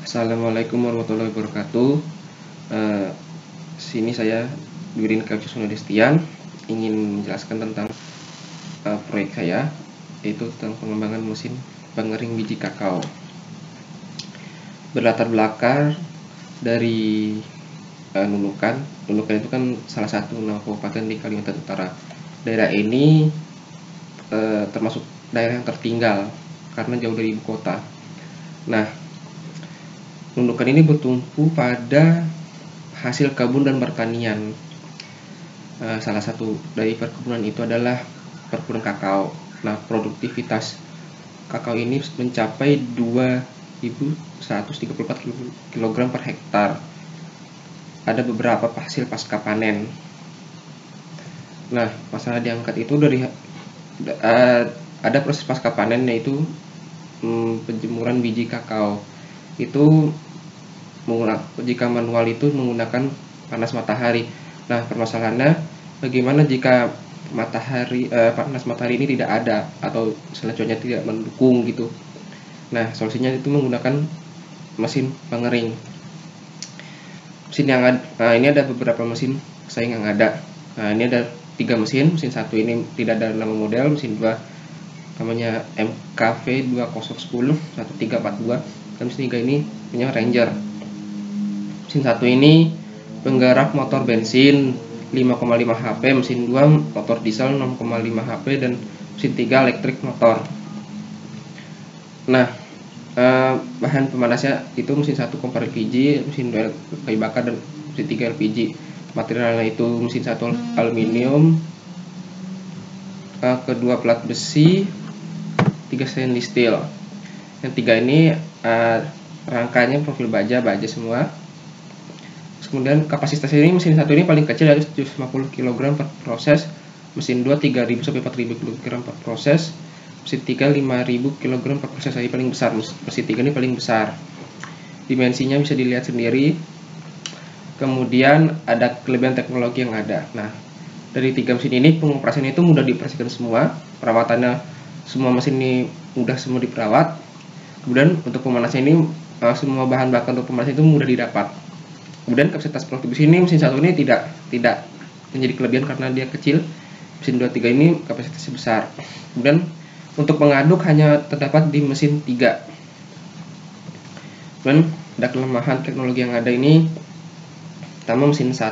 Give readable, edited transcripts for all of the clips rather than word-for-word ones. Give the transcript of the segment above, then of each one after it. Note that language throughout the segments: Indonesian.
Assalamualaikum warahmatullahi wabarakatuh. Sini saya Dwirin Kaucusono Destian ingin menjelaskan tentang proyek saya, yaitu tentang pengembangan mesin pengering biji kakao. Berlatar belakang dari Nunukan. Nunukan itu kan salah satu nama kabupaten di Kalimantan Utara. Daerah ini termasuk daerah yang tertinggal karena jauh dari ibu kota. Nah, Nunukan ini bertumpu pada hasil kebun dan pertanian. Salah satu dari perkebunan itu adalah perkebunan kakao. Nah, produktivitas kakao ini mencapai 2.134 kg per hektar. Ada beberapa hasil pasca panen. Nah, masalah diangkat itu dari ada proses pasca panen, yaitu penjemuran biji kakao. Itu jika manual itu menggunakan panas matahari. Nah, permasalahannya bagaimana jika panas matahari ini tidak ada atau cuaca tidak mendukung gitu. Nah, solusinya itu menggunakan mesin pengering. Mesin yang ini ada beberapa mesin saing yang ada. Nah, ini ada 3 mesin. Mesin satu ini tidak ada nama model. Mesin 2 namanya MKV 2010 1342. Dan mesin 3 ini punya Ranger. Mesin 1 ini penggerak motor bensin 5,5 HP, mesin 2 motor diesel 6,5 HP, dan mesin 3 elektrik motor. Nah, bahan pemanasnya itu mesin 1 kompor LPG, mesin 2 kayu bakar, dan mesin 3 LPG. Materialnya itu mesin 1 aluminium, kedua plat besi, 3 stainless steel. Yang 3 ini rangkanya profil baja semua. Kemudian kapasitas ini mesin 1 ini paling kecil yaitu 750 kg per proses, mesin 2 3.000 sampai 4.000 kg per proses, mesin 3 5.000 kg per proses. Ini paling besar, mesin 3 ini paling besar. Dimensinya bisa dilihat sendiri. Kemudian ada kelebihan teknologi yang ada. Nah, dari 3 mesin ini pengoperasian itu mudah dioperasikan semua. Perawatannya semua mesin ini mudah semua diperawat. Kemudian untuk pemanasan ini semua bahan bakar untuk pemanasan itu mudah didapat. Kemudian kapasitas produktif ini mesin 1 ini tidak menjadi kelebihan karena dia kecil. Mesin 2 3 ini kapasitasnya besar. Kemudian untuk pengaduk hanya terdapat di mesin 3. Dan ada kelemahan teknologi yang ada ini. Pertama, mesin 1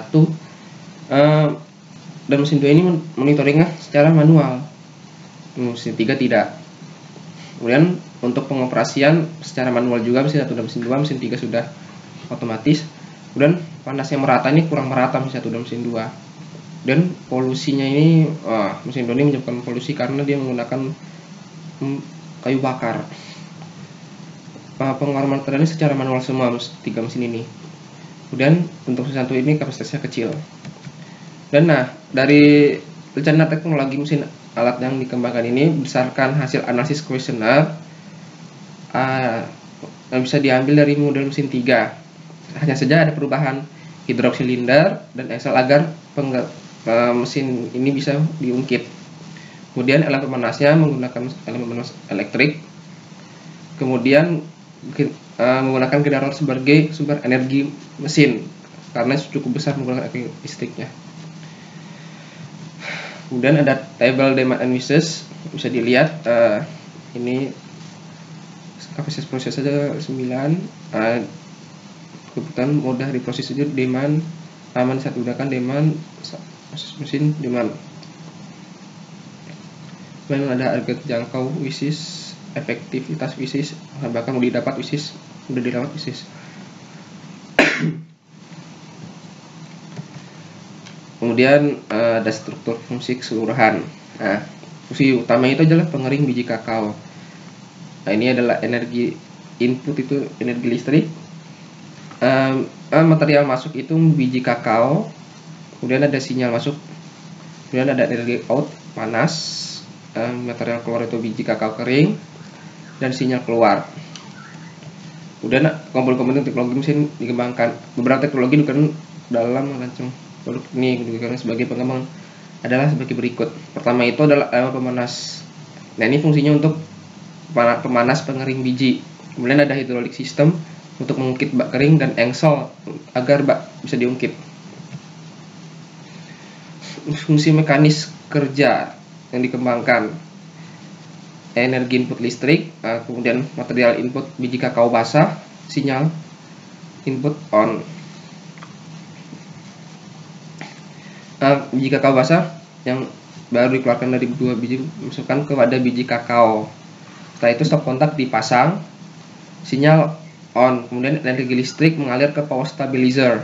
dan mesin 2 ini monitoringnya secara manual. Mesin 3 tidak. Kemudian untuk pengoperasian secara manual juga, mesin 1 dan mesin 2, mesin 3 sudah otomatis. Kemudian panasnya merata, ini kurang merata mesin 1 dan mesin 2. Dan polusinya ini, mesin 2 ini menyebabkan polusi karena dia menggunakan kayu bakar. Pengeluaran materialnya secara manual semua 3 mesin ini. Kemudian untuk mesin 1 ini kapasitasnya kecil. Dan dari rencana teknologi mesin alat yang dikembangkan ini berdasarkan hasil analisis kuesioner yang bisa diambil dari model mesin 3. Hanya saja ada perubahan hidrok silinder dan eksel agar mesin ini bisa diungkit. Kemudian elemen pemanasnya menggunakan elemen pemanas elektrik. Kemudian menggunakan generator sebagai sumber energi mesin karena cukup besar menggunakan energi listriknya. Kemudian ada table demand and uses, bisa dilihat ini kapasitas proses saja 9. Kebutuhan mudah diproses saja demand, aman saat digunakan demand, proses mesin demand. Kemudian ada harga terjangkau wisis, efektivitas wisis, bahkan udah didapat wisis. Kemudian ada struktur fungsi keseluruhan. Nah, fungsi utama itu adalah pengering biji kakao. Nah, ini adalah energi input itu energi listrik. Material masuk itu biji kakao. Kemudian ada sinyal masuk. Kemudian ada energi out panas. Material keluar itu biji kakao kering dan sinyal keluar. Kemudian komponen-komponen teknologi mesin dikembangkan. Beberapa teknologi digunakan dalam merancang produk ini digunakan sebagai pengembang adalah sebagai berikut. Pertama itu adalah pemanas. Nah, ini fungsinya untuk pemanas pengering biji. Kemudian ada hidrolik sistem untuk mengungkit bak kering dan engsel agar bak bisa diungkit. Fungsi mekanis kerja yang dikembangkan: energi input listrik, kemudian material input biji kakao basah, sinyal input on. Biji kakao basah yang baru dikeluarkan dari 2 biji masukkan ke wadah biji kakao. Setelah itu stop kontak dipasang, sinyal on, kemudian energi listrik mengalir ke power stabilizer.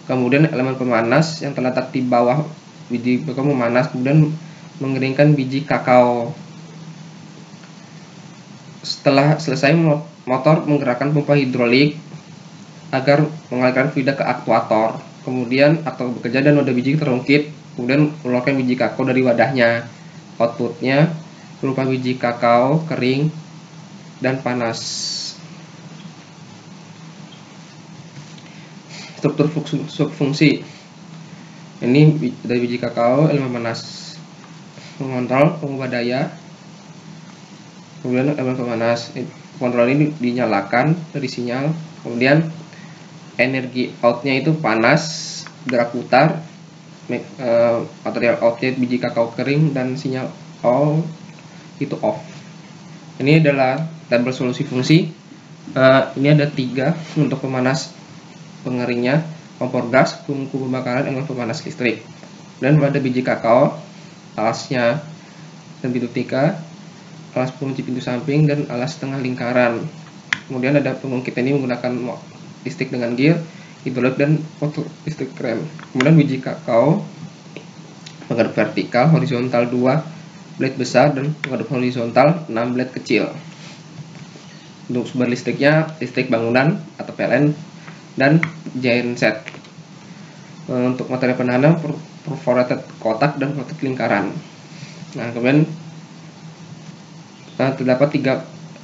Kemudian elemen pemanas yang terletak di bawah biji kakao memanas, kemudian mengeringkan biji kakao. Setelah selesai, motor menggerakkan pompa hidrolik agar mengalirkan fluida ke aktuator. Kemudian aktuator bekerja dan wadah biji terungkit, kemudian mengeluarkan biji kakao dari wadahnya. Outputnya berupa biji kakao kering dan panas. Struktur subfungsi: ini dari biji kakao, elemen panas mengontrol pengubah daya, kemudian elemen pemanas. Kontrol ini dinyalakan dari sinyal, kemudian energi outnya itu panas, gerak putar, material outnya biji kakao kering, dan sinyal all itu off. Ini adalah tabel solusi fungsi. Ini ada 3 untuk pemanas pengeringnya, kompor gas, tungku pembakaran, elemen pemanas listrik. Dan pada biji kakao, alasnya dan pintu 3, alas pengunci pintu samping, dan alas tengah lingkaran. Kemudian ada pengungkit ini menggunakan listrik dengan gear, hidrolik, dan motor listrik rem. Kemudian biji kakao pengaduk vertikal horizontal 2 blade besar dan pengaduk horizontal 6 blade kecil. Untuk sumber listriknya listrik bangunan atau PLN dan genset. Untuk material penahan perforated kotak dan kotak lingkaran. Nah, kemudian terdapat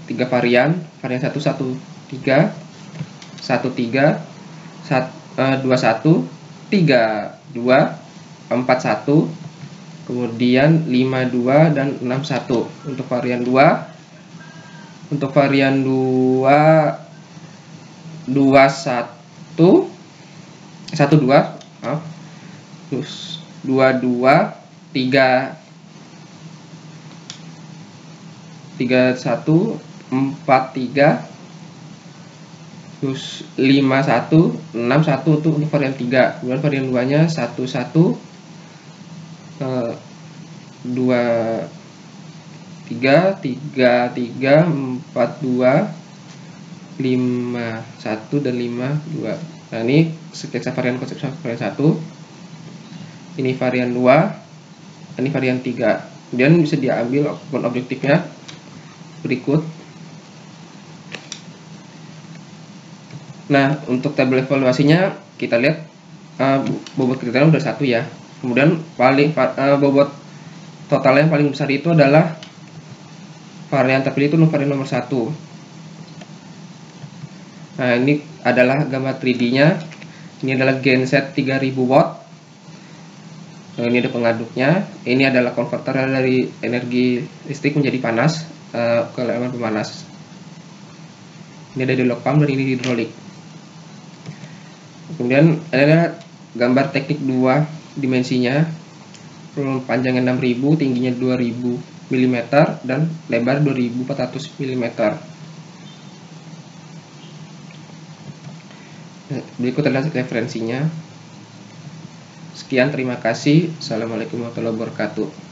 tiga varian 113, 13, 21, 32, 41, kemudian 52 dan 61. Untuk varian 2, 22, 3, 31, 43, terus 51, 61 itu untuk varian 3. Kemudian varian 2 nya 11, 2, 3, 3, 3, 4, 2, 5, 1, dan 5, 2. Nah, ini sketsa varian konsep varian 1. Ini varian 2, ini varian 3. Kemudian bisa diambil ukuran objektifnya berikut. Nah, untuk tabel evaluasinya kita lihat bobot kriteria udah 1 ya. Kemudian bobot total yang paling besar itu adalah varian terpilih itu varian nomor 1. Nah, ini adalah gambar 3D-nya. Ini adalah genset 3000 watt. Nah, ini ada pengaduknya. Ini adalah konverter dari energi listrik menjadi panas ke elemen pemanas. Ini ada dialog pump dan ini hidrolik. Kemudian ada gambar teknik 2 dimensinya. Panjangnya 6000, tingginya 2000 mm dan lebar 2400 mm. Berikut adalah referensinya. Sekian, terima kasih. Assalamualaikum warahmatullahi wabarakatuh.